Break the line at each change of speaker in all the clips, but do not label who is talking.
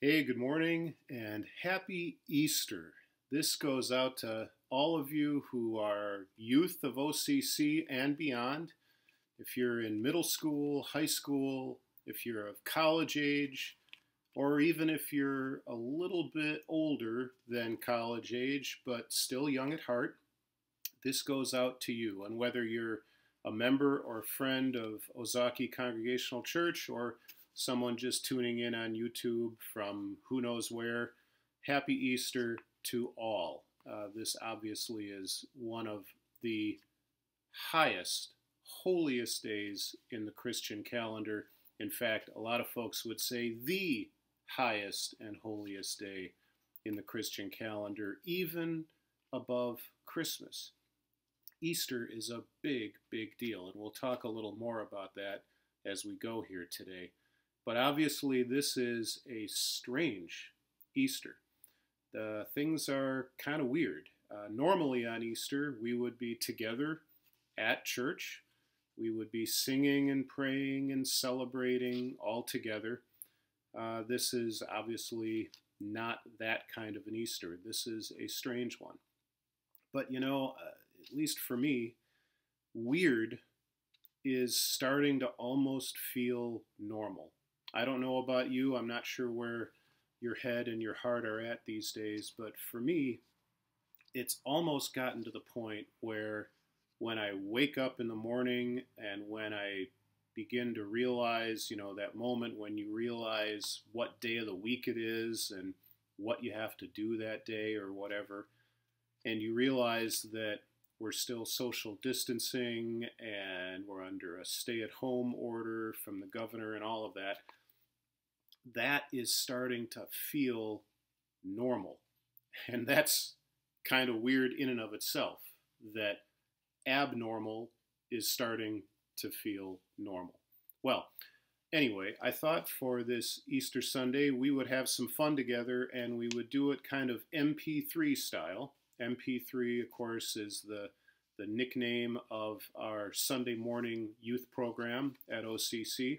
Hey, good morning and happy Easter. This goes out to all of you who are youth of OCC and beyond. If you're in middle school, high school, if you're of college age, or even if you're a little bit older than college age but still young at heart, this goes out to you. And whether you're a member or friend of Ozaukee Congregational Church or someone just tuning in on YouTube from who knows where, happy Easter to all. This obviously is one of the highest, holiest days in the Christian calendar. In fact, a lot of folks would say the highest and holiest day in the Christian calendar, even above Christmas. Easter is a big, big deal, and we'll talk a little more about that as we go here today. But obviously, this is a strange Easter. Things are kind of weird. Normally on Easter, we would be together at church. We would be singing and praying and celebrating all together. This is obviously not that kind of an Easter. This is a strange one. But at least for me, weird is starting to almost feel normal. I don't know about you. I'm not sure where your head and your heart are at these days, but for me, it's almost gotten to the point where when I wake up in the morning and when I begin to realize, that moment when you realize what day of the week it is and what you have to do that day or whatever, and you realize that we're still social distancing and we're under a stay-at-home order from the governor and all of that, that is starting to feel normal. And that's kind of weird in and of itself, that abnormal is starting to feel normal. Well, anyway, I thought for this Easter Sunday we would have some fun together and we would do it kind of MP3 style. MP3, of course, is the nickname of our Sunday morning youth program at OCC.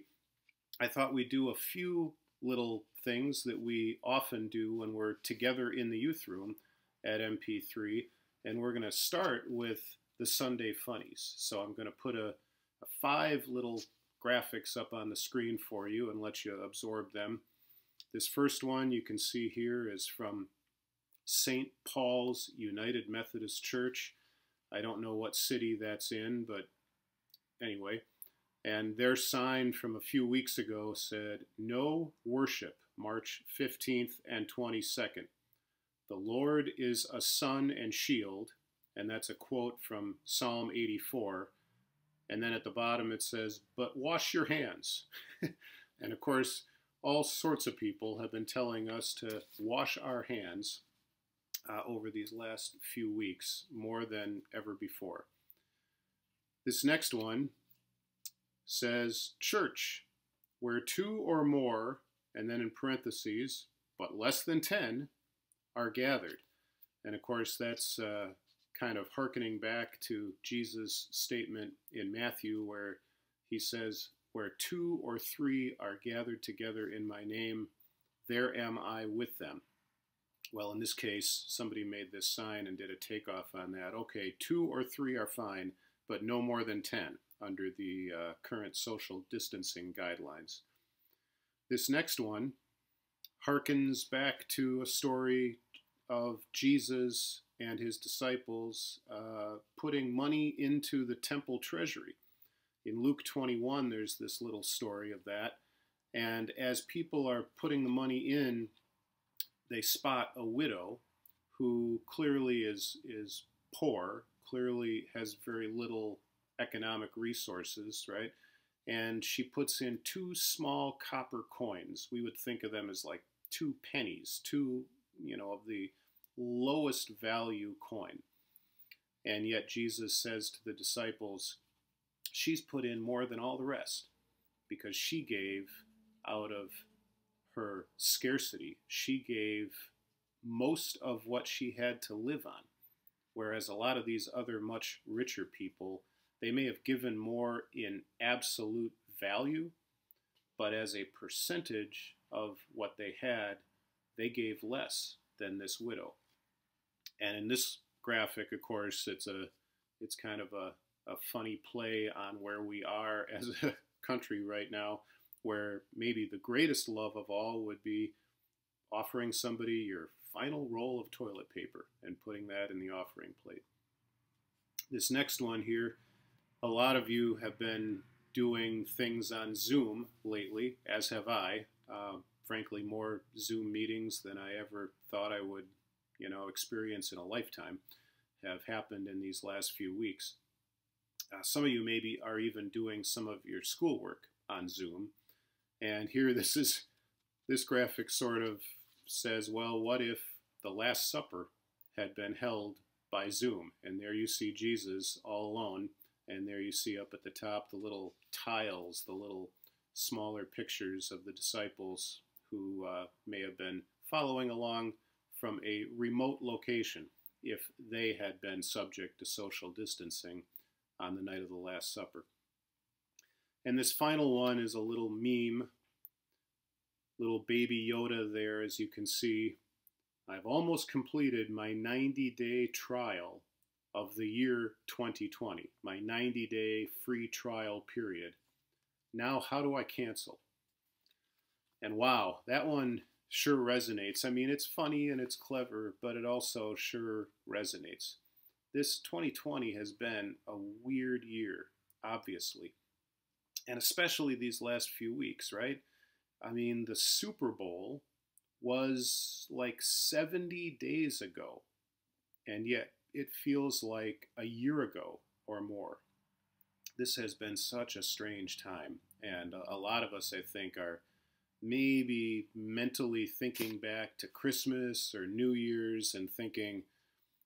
I thought we'd do a few little things that we often do when we're together in the youth room at MP3, and we're going to start with the Sunday funnies. So I'm going to put a 5 little graphics up on the screen for you and let you absorb them. This first one you can see here is from St. Paul's United Methodist Church. I don't know what city that's in, but anyway. And their sign from a few weeks ago said, "No worship, March 15th and 22nd. The Lord is a sun and shield." And that's a quote from Psalm 84. And then at the bottom it says, "But wash your hands." And of course, all sorts of people have been telling us to wash our hands over these last few weeks, more than ever before. This next one says, "Church, where 2 or more," and then in parentheses, "but less than 10, are gathered." And of course, that's kind of hearkening back to Jesus' statement in Matthew where he says, "Where 2 or 3 are gathered together in my name, there am I with them." Well, in this case, somebody made this sign and did a takeoff on that. Okay, 2 or 3 are fine, but no more than 10 under the current social distancing guidelines. This next one harkens back to a story of Jesus and his disciples putting money into the temple treasury. In Luke 21, there's this little story of that. And as people are putting the money in, they spot a widow who clearly is poor, clearly has very little economic resources, right? And she puts in 2 small copper coins. We would think of them as like 2 pennies, 2, of the lowest value coin. And yet Jesus says to the disciples, she's put in more than all the rest because she gave out of her scarcity. She gave most of what she had to live on. Whereas a lot of these other much richer people, they may have given more in absolute value, but as a percentage of what they had, they gave less than this widow. And in this graphic, of course, it's kind of a funny play on where we are as a country right now, where maybe the greatest love of all would be offering somebody your final roll of toilet paper and putting that in the offering plate. This next one here, a lot of you have been doing things on Zoom lately, as have I. Frankly, more Zoom meetings than I ever thought I would, experience in a lifetime have happened in these last few weeks. Some of you maybe are even doing some of your schoolwork on Zoom. And here this graphic sort of says, well, what if the Last Supper had been held by Zoom? And there you see Jesus all alone. And there you see up at the top the little tiles, the little smaller pictures of the disciples who may have been following along from a remote location if they had been subject to social distancing on the night of the Last Supper. And this final one is a little meme, little baby Yoda there, as you can see. I've almost completed my 90-day trial of the year 2020, my 90-day free trial period. Now, how do I cancel? And wow, that one sure resonates. I mean, it's funny and it's clever, but it also sure resonates. This 2020 has been a weird year, obviously, and especially these last few weeks, right? I mean, the Super Bowl was like 70 days ago, and yet it feels like a year ago or more. This has been such a strange time, and a lot of us, I think, are maybe mentally thinking back to Christmas or New Year's and thinking,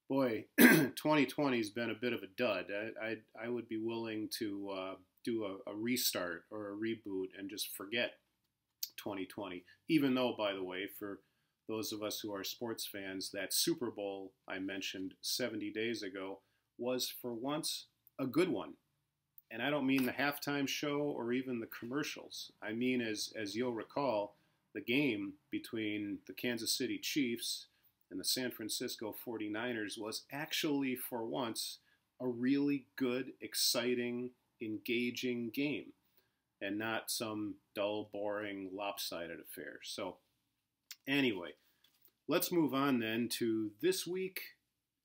boy, 2020 has been a bit of a dud. I would be willing to do a restart or a reboot and just forget 2020. Even though, by the way, for those of us who are sports fans, that Super Bowl I mentioned 70 days ago was for once a good one. And I don't mean the halftime show or even the commercials. I mean, as you'll recall, the game between the Kansas City Chiefs and the San Francisco 49ers was actually, for once, a really good, exciting, engaging game, and not some dull, boring, lopsided affair. So anyway, let's move on then to this week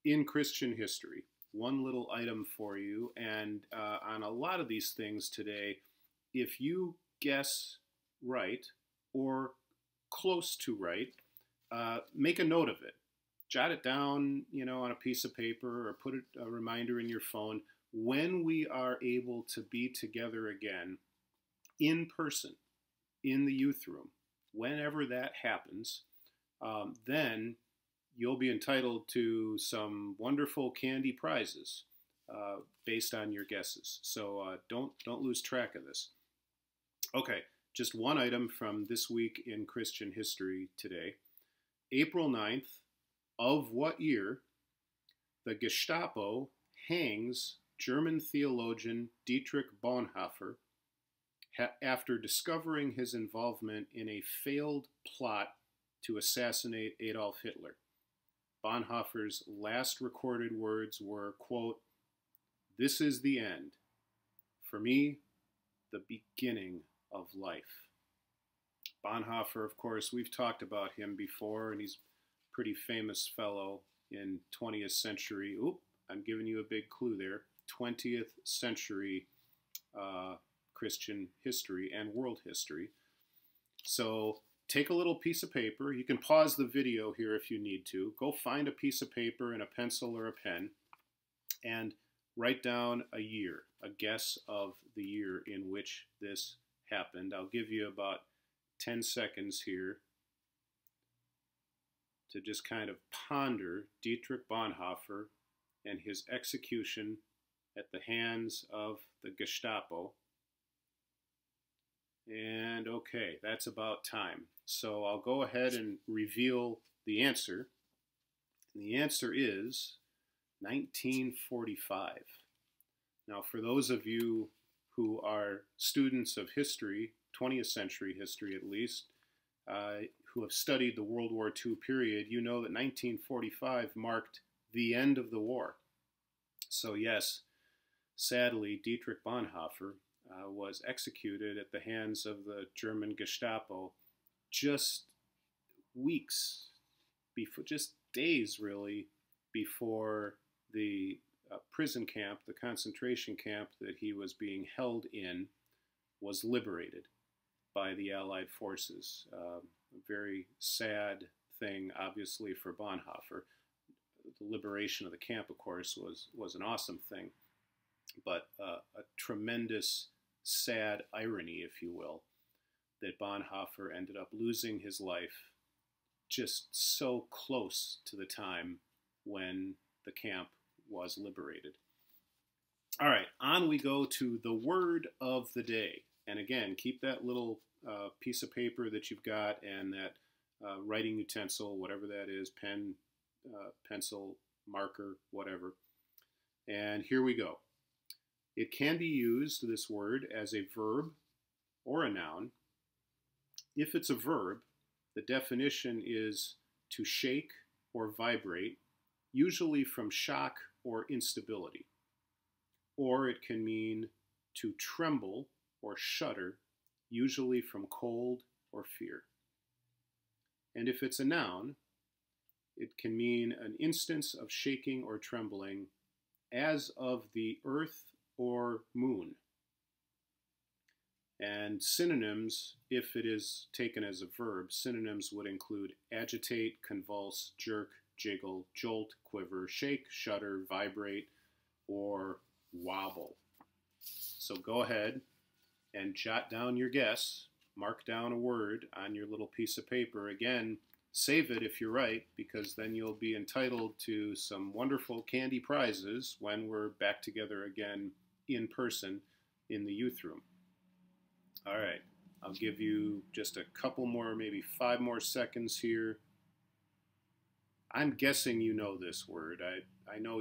in Christian history. One little item for you, and on a lot of these things today, if you guess right or close to right, make a note of it. Jot it down, on a piece of paper, or put a reminder in your phone. When we are able to be together again in person in the youth room, whenever that happens, then you'll be entitled to some wonderful candy prizes based on your guesses. So don't lose track of this. Okay, just one item from this week in Christian history today. April 9th of what year the Gestapo hangs German theologian Dietrich Bonhoeffer after discovering his involvement in a failed plot to assassinate Adolf Hitler. Bonhoeffer's last recorded words were, quote, "This is the end. For me, the beginning of life." Bonhoeffer, of course, we've talked about him before, and he's a pretty famous fellow in 20th century. I'm giving you a big clue there. 20th century Christian history and world history. So take a little piece of paper. You can pause the video here if you need to. Go find a piece of paper and a pencil or a pen and write down a year, a guess of the year in which this happened. I'll give you about 10 seconds here to just kind of ponder Dietrich Bonhoeffer and his execution at the hands of the Gestapo. And okay, that's about time. So I'll go ahead and reveal the answer. And the answer is 1945. Now, for those of you who are students of history, 20th century history at least, who have studied the World War II period, you know that 1945 marked the end of the war. So yes, sadly, Dietrich Bonhoeffer was executed at the hands of the German Gestapo just weeks before, just days really, before the prison camp, the concentration camp that he was being held in, was liberated by the Allied forces. A very sad thing, obviously, for Bonhoeffer. The liberation of the camp, of course, was an awesome thing, but a tremendous, sad irony, if you will, that Bonhoeffer ended up losing his life just so close to the time when the camp was liberated. All right, on we go to the word of the day. And again, keep that little piece of paper that you've got and that writing utensil, whatever that is, pen, pencil, marker, whatever. And here we go. It can be used, this word, as a verb or a noun. If it's a verb, the definition is to shake or vibrate, usually from shock or instability. Or it can mean to tremble or shudder, usually from cold or fear. And if it's a noun, it can mean an instance of shaking or trembling, as of the earth or moon. And synonyms, if it is taken as a verb, synonyms would include agitate, convulse, jerk, jiggle, jolt, quiver, shake, shudder, vibrate, or wobble. So go ahead and jot down your guess, mark down a word on your little piece of paper. Again, save it if you're right, because then you'll be entitled to some wonderful candy prizes when we're back together again in person in the youth room. All right, I'll give you just a couple more, maybe 5 more seconds here. I'm guessing you know this word. I know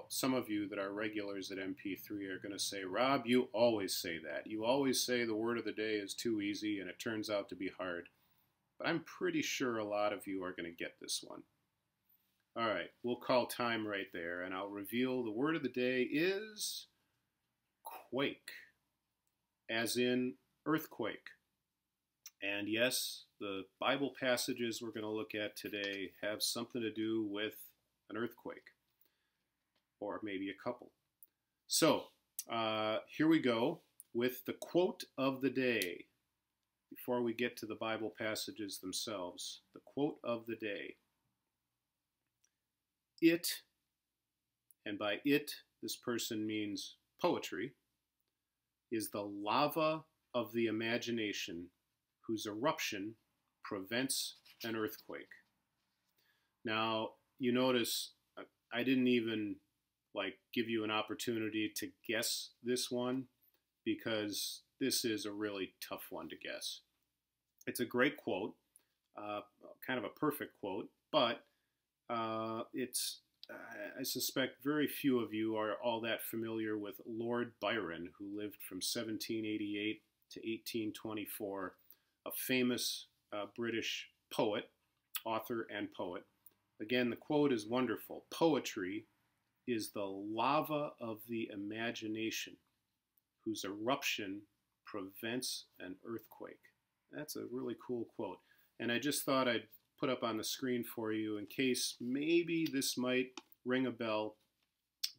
some of you that are regulars at MP3 are going to say, Rob, you always say that. You always say the word of the day is too easy and it turns out to be hard. But I'm pretty sure a lot of you are going to get this one. All right, we'll call time right there, and I'll reveal the word of the day is quake, as in earthquake. And yes, the Bible passages we're going to look at today have something to do with an earthquake, or maybe a couple. So here we go with the quote of the day. Before we get to the Bible passages themselves, the quote of the day. It, and by it, this person means poetry, is the lava of the imagination whose eruption prevents an earthquake. Now, you notice I didn't even give you an opportunity to guess this one, because this is a really tough one to guess. It's a great quote, kind of a perfect quote, but I suspect very few of you are all that familiar with Lord Byron, who lived from 1788 to 1824, a famous British poet, author, and poet. Again, the quote is wonderful. Poetry is the lava of the imagination, whose eruption prevents an earthquake. That's a really cool quote. And I just thought I'd put up on the screen for you in case maybe this might ring a bell.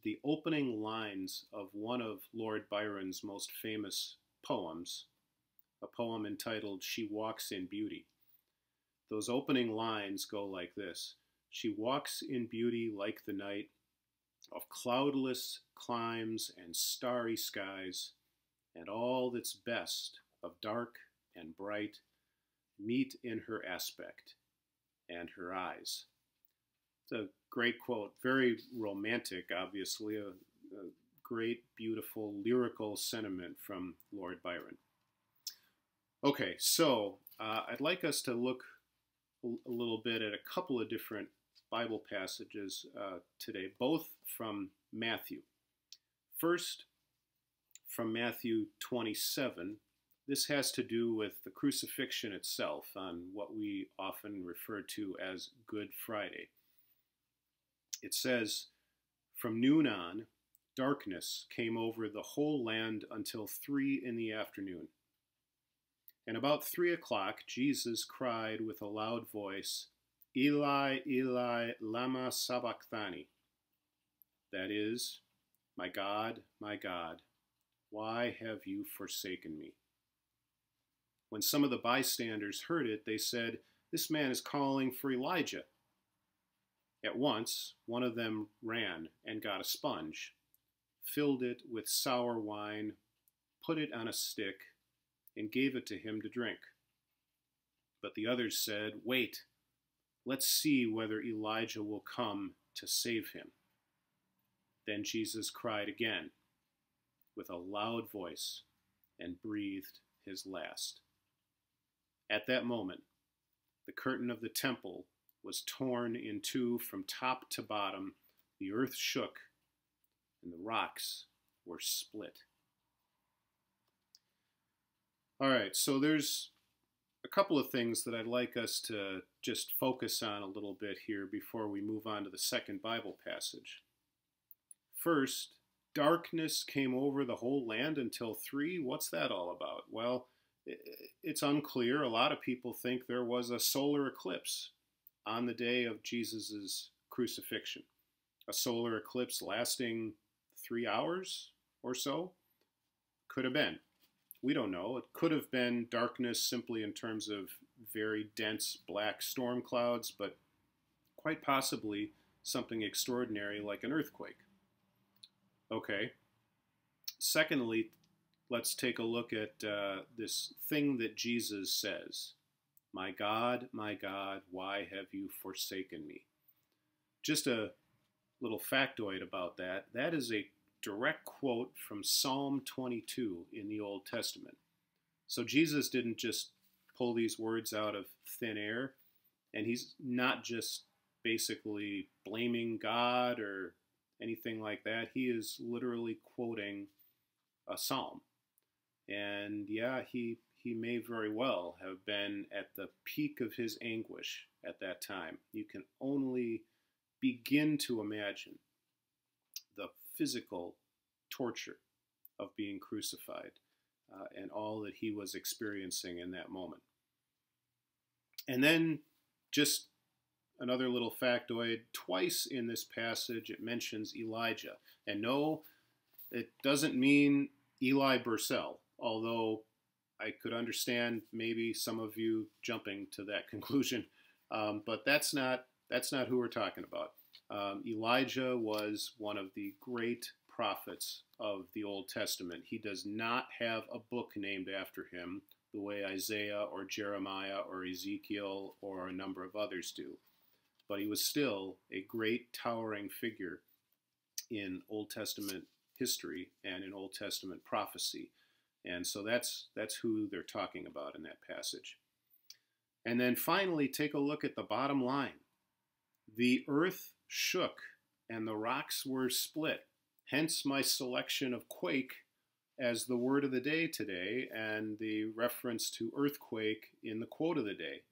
The opening lines of one of Lord Byron's most famous poems, a poem entitled She Walks in Beauty. Those opening lines go like this. She walks in beauty like the night of cloudless climes and starry skies, and all that's best of dark and bright meet in her aspect and her eyes. It's a great quote, very romantic, obviously, a great, beautiful, lyrical sentiment from Lord Byron. Okay, so I'd like us to look a little bit at a couple of different Bible passages today, both from Matthew. First, from Matthew 27, this has to do with the crucifixion itself on what we often refer to as Good Friday. It says, "From noon on, darkness came over the whole land until 3 in the afternoon. And about 3 o'clock, Jesus cried with a loud voice, 'Eli, Eli, lama sabachthani?' That is, my God, why have you forsaken me?" When some of the bystanders heard it, they said, "This man is calling for Elijah." At once, one of them ran and got a sponge, filled it with sour wine, put it on a stick, and gave it to him to drink. But the others said, "Wait, let's see whether Elijah will come to save him." Then Jesus cried again with a loud voice and breathed his last. At that moment, the curtain of the temple was torn in two from top to bottom, the earth shook, and the rocks were split. All right, so there's a couple of things that I'd like us to just focus on a little bit here before we move on to the second Bible passage. First, darkness came over the whole land until 3. What's that all about? Well, it's unclear. A lot of people think there was a solar eclipse on the day of Jesus' crucifixion. A solar eclipse lasting 3 hours or so? Could have been. We don't know. It could have been darkness simply in terms of very dense black storm clouds, but quite possibly something extraordinary like an earthquake. Okay. Secondly, let's take a look at this thing that Jesus says. My God, why have you forsaken me?" Just a little factoid about that. That is a direct quote from Psalm 22 in the Old Testament. So Jesus didn't just pull these words out of thin air, and he's not just basically blaming God or anything like that. He is literally quoting a psalm. And yeah, he may very well have been at the peak of his anguish at that time. You can only begin to imagine the physical torture of being crucified and all that he was experiencing in that moment. And then just another little factoid, twice in this passage it mentions Elijah. And no, it doesn't mean Eli Bursell, although I could understand maybe some of you jumping to that conclusion. But that's not who we're talking about. Elijah was one of the great prophets of the Old Testament. He does not have a book named after him the way Isaiah or Jeremiah or Ezekiel or a number of others do. But he was still a great towering figure in Old Testament history and in Old Testament prophecy. And so that's who they're talking about in that passage. And then finally, take a look at the bottom line. The earth shook and the rocks were split. Hence my selection of quake as the word of the day today and the reference to earthquake in the quote of the day.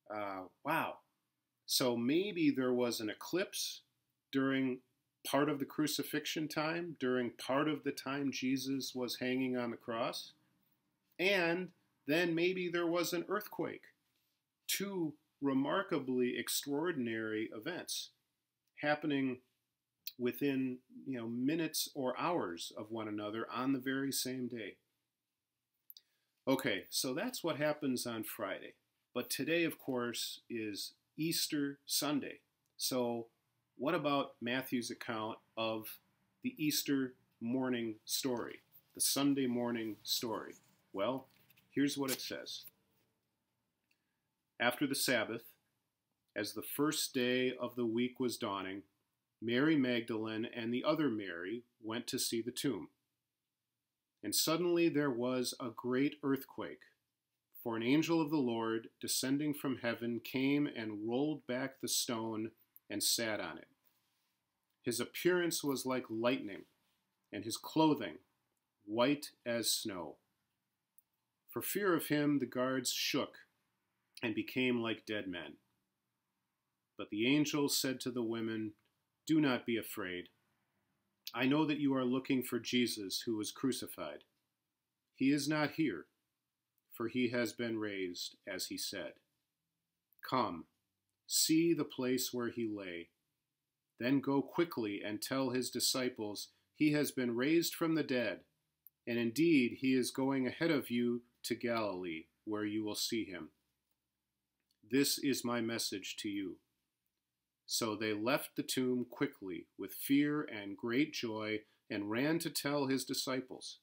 Wow. So maybe there was an eclipse during part of the crucifixion time, during part of the time Jesus was hanging on the cross, and then maybe there was an earthquake. Two remarkably extraordinary events happening within minutes or hours of one another on the very same day. Okay, so that's what happens on Friday. But today, of course, is Easter Sunday. So what about Matthew's account of the Easter morning story, the Sunday morning story? Well, here's what it says. After the Sabbath, as the first day of the week was dawning, Mary Magdalene and the other Mary went to see the tomb. And suddenly there was a great earthquake, for an angel of the Lord, descending from heaven, came and rolled back the stone and sat on it. His appearance was like lightning, and his clothing white as snow. For fear of him, the guards shook and became like dead men. But the angel said to the women, "Do not be afraid. I know that you are looking for Jesus who was crucified. He is not here, for he has been raised, as he said. Come, see the place where he lay. Then go quickly and tell his disciples he has been raised from the dead, and indeed he is going ahead of you to Galilee, where you will see him. This is my message to you." So they left the tomb quickly with fear and great joy and ran to tell his disciples.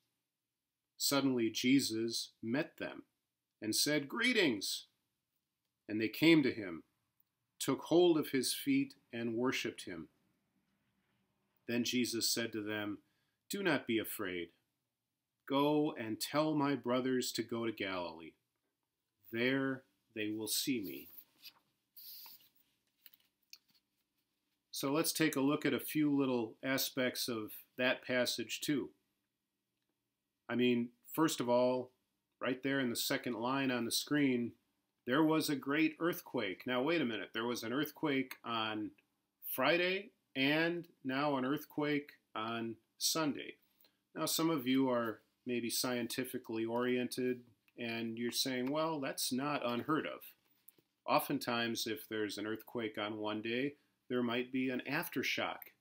Suddenly Jesus met them and said, "Greetings!" And they came to him, took hold of his feet, and worshipped him. Then Jesus said to them, "Do not be afraid. Go and tell my brothers to go to Galilee. There they will see me." So let's take a look at a few little aspects of that passage too. I mean, first of all, right there in the second line on the screen, there was a great earthquake. Now, wait a minute. There was an earthquake on Friday and now an earthquake on Sunday. Now, some of you are maybe scientifically oriented and you're saying, well, that's not unheard of. Oftentimes, if there's an earthquake on one day, there might be an aftershock,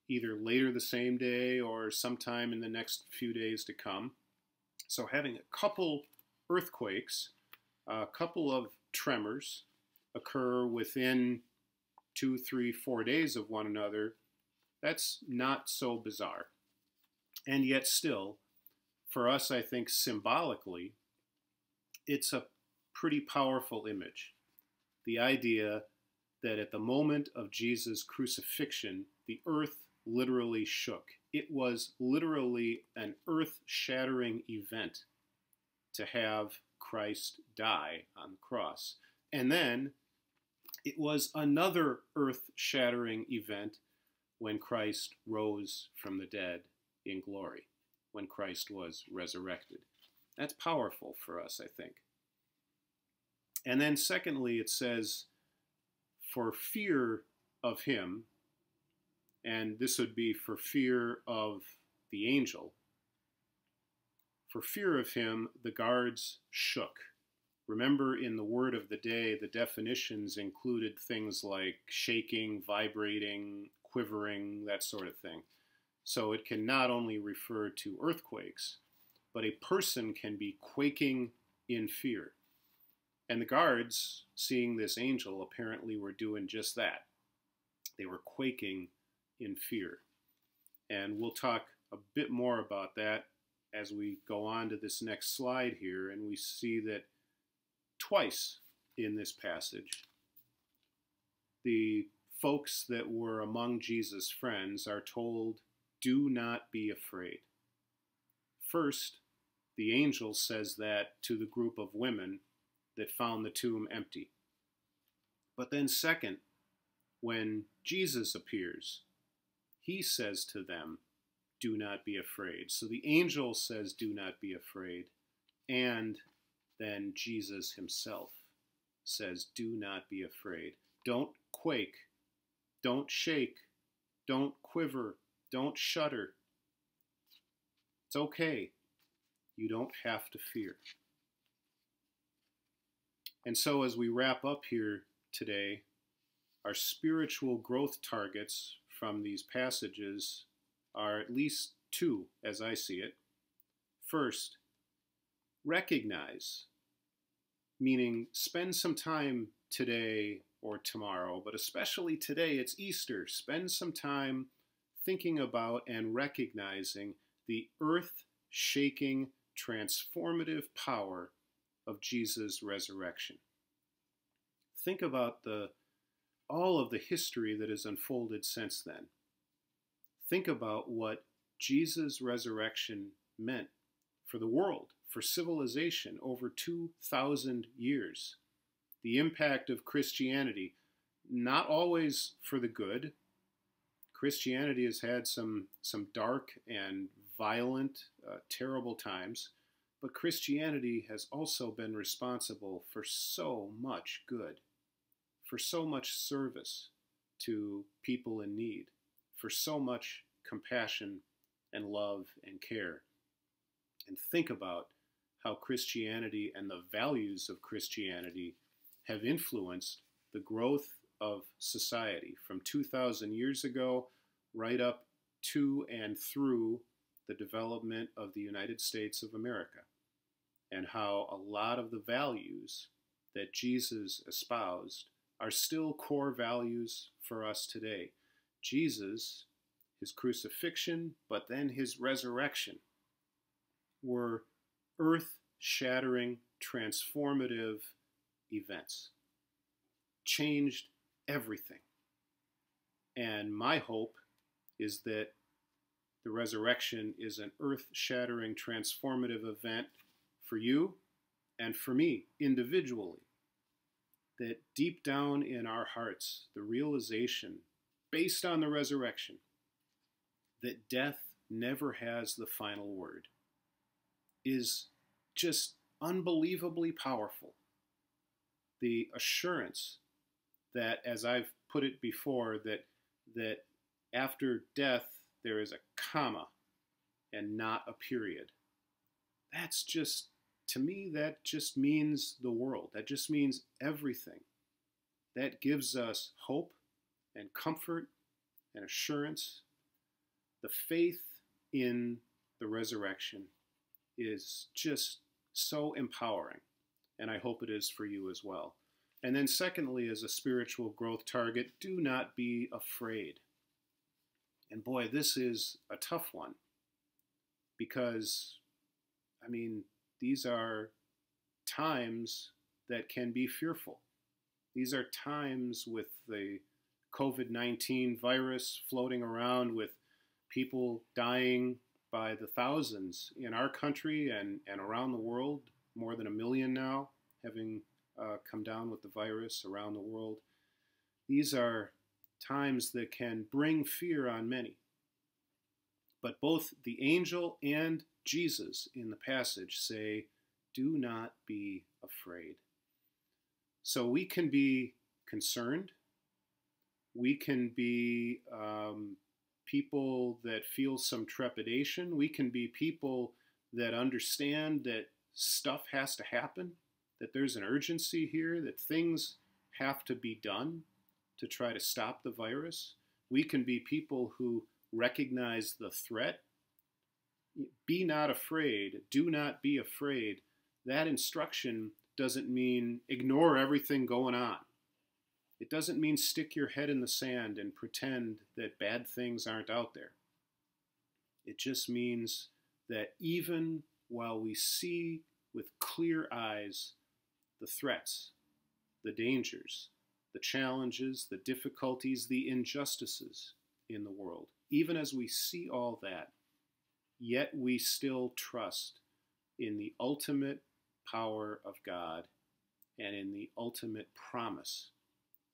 either later the same day or sometime in the next few days to come. So having a couple earthquakes, a couple of tremors occur within 2, 3, 4 days of one another, that's not so bizarre. And yet still, for us, I think symbolically, it's a pretty powerful image. The idea that at the moment of Jesus' crucifixion, the earth literally shook. It was literally an earth-shattering event to have Christ die on the cross. And then it was another earth-shattering event when Christ rose from the dead in glory, when Christ was resurrected. That's powerful for us, I think. And then secondly, it says, for fear of him, and this would be for fear of the angel, for fear of him, the guards shook. Remember, in the word of the day, the definitions included things like shaking, vibrating, quivering, that sort of thing. So it can not only refer to earthquakes, but a person can be quaking in fear. And the guards, seeing this angel, apparently were doing just that. They were quaking in fear. And we'll talk a bit more about that as we go on to this next slide here, and we see that twice in this passage, the folks that were among Jesus' friends are told, "Do not be afraid." First, the angel says that to the group of women that found the tomb empty. But then second, when Jesus appears, he says to them, "Do not be afraid." So the angel says, "Do not be afraid." And then Jesus himself says, "Do not be afraid." Don't quake. Don't shake. Don't quiver. Don't shudder. It's okay. You don't have to fear. And so as we wrap up here today, our spiritual growth targets from these passages are at least two, as I see it. First, recognize, meaning spend some time today or tomorrow, but especially today, it's Easter. Spend some time thinking about and recognizing the earth-shaking, transformative power of Jesus' resurrection. Think about all of the history that has unfolded since then. Think about what Jesus' resurrection meant for the world, for civilization over 2,000 years. The impact of Christianity, not always for the good. Christianity has had some dark and violent, terrible times, But Christianity has also been responsible for so much good, for so much service to people in need, for so much compassion and love and care. And think about how Christianity and the values of Christianity have influenced the growth of society from 2,000 years ago right up to and through the development of the United States of America, and how a lot of the values that Jesus espoused are still core values for us today. Jesus, his crucifixion, but then his resurrection, were earth-shattering, transformative events. Changed everything. And my hope is that the resurrection is an earth-shattering, transformative event for you and for me individually. That deep down in our hearts, the realization, based on the resurrection, that death never has the final word, is just unbelievably powerful. The assurance that, as I've put it before, that after death there is a comma and not a period. That's just, to me, that just means the world. That just means everything. That gives us hope and comfort and assurance. The faith in the resurrection is just so empowering, and I hope it is for you as well. And then secondly, as a spiritual growth target, do not be afraid. And boy, this is a tough one because, I mean, these are times that can be fearful. These are times with the COVID-19 virus floating around, with people dying by the thousands in our country and around the world, more than 1 million now having come down with the virus around the world. These are times that can bring fear on many. But both the angel and Jesus in the passage say, do not be afraid. So we can be concerned. We can be people that feel some trepidation. We can be people that understand that stuff has to happen, that there's an urgency here, that things have to be done to try to stop the virus. We can be people who recognize the threat. Be not afraid. Do not be afraid. That instruction doesn't mean ignore everything going on. It doesn't mean stick your head in the sand and pretend that bad things aren't out there. It just means that even while we see with clear eyes the threats, the dangers, the challenges, the difficulties, the injustices in the world, even as we see all that, yet we still trust in the ultimate power of God and in the ultimate promise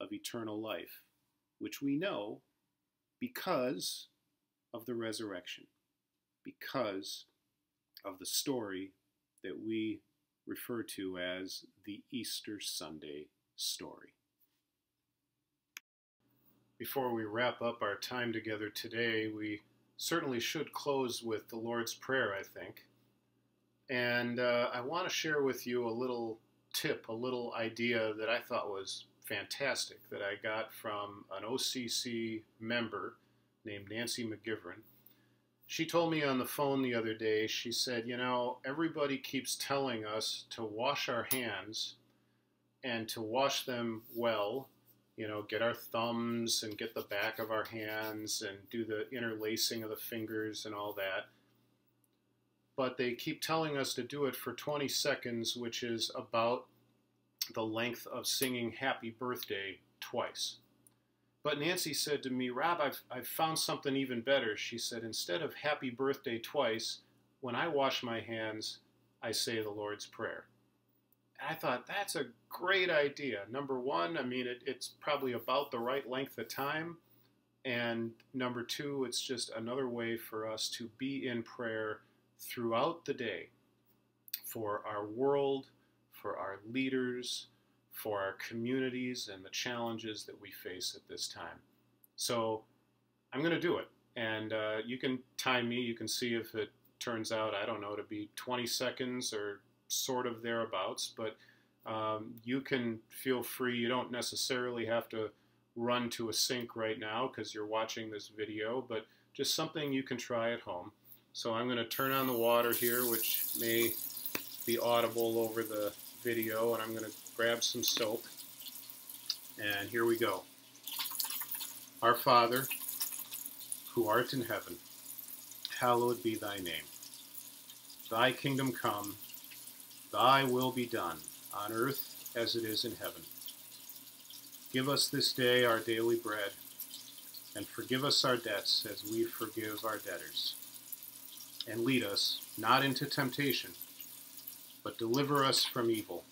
of eternal life, which we know because of the resurrection, because of the story that we refer to as the Easter Sunday story. Before we wrap up our time together today, we certainly should close with the Lord's Prayer, I think. And I want to share with you a little tip, a little idea that I thought was fantastic that I got from an OCC member named Nancy McGivern. She told me on the phone the other day, she said, you know, everybody keeps telling us to wash our hands and to wash them well, you know, get our thumbs and get the back of our hands and do the interlacing of the fingers and all that. But they keep telling us to do it for 20 seconds, which is about the length of singing Happy Birthday twice. But Nancy said to me, Rob, I've found something even better. She said, instead of Happy Birthday twice, when I wash my hands, I say the Lord's Prayer. And I thought, that's a great idea. Number one, I mean, it's probably about the right length of time. And number two, it's just another way for us to be in prayer throughout the day for our world, for our leaders, for our communities, and the challenges that we face at this time. So I'm going to do it. And you can time me. You can see if it turns out, I don't know, to be 20 seconds or sort of thereabouts. But you can feel free. You don't necessarily have to run to a sink right now because you're watching this video, but just something you can try at home. So I'm going to turn on the water here, which may be audible over the video, and I'm going to grab some soap. And here we go. Our Father, who art in heaven, hallowed be thy name. Thy kingdom come, thy will be done, on earth as it is in heaven. Give us this day our daily bread, and forgive us our debts as we forgive our debtors. And lead us not into temptation, but deliver us from evil.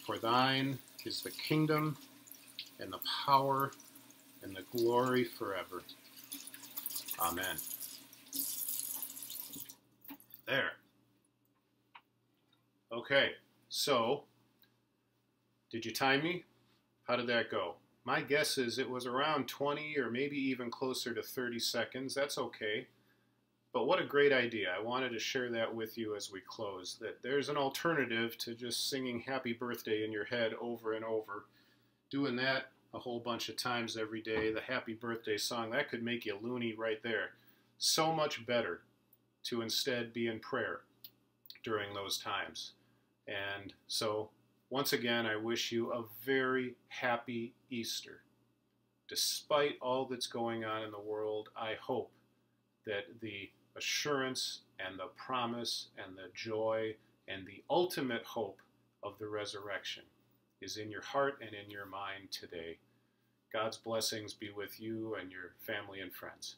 For thine is the kingdom, and the power, and the glory forever. Amen. There. Okay, so, did you time me? How did that go? My guess is it was around 20 or maybe even closer to 30 seconds. That's okay. But what a great idea. I wanted to share that with you as we close, that there's an alternative to just singing happy birthday in your head over and over. Doing that a whole bunch of times every day, the happy birthday song, that could make you loony right there. So much better to instead be in prayer during those times. And so, once again, I wish you a very happy Easter. Despite all that's going on in the world, I hope that the assurance and the promise and the joy and the ultimate hope of the resurrection is in your heart and in your mind today. God's blessings be with you and your family and friends.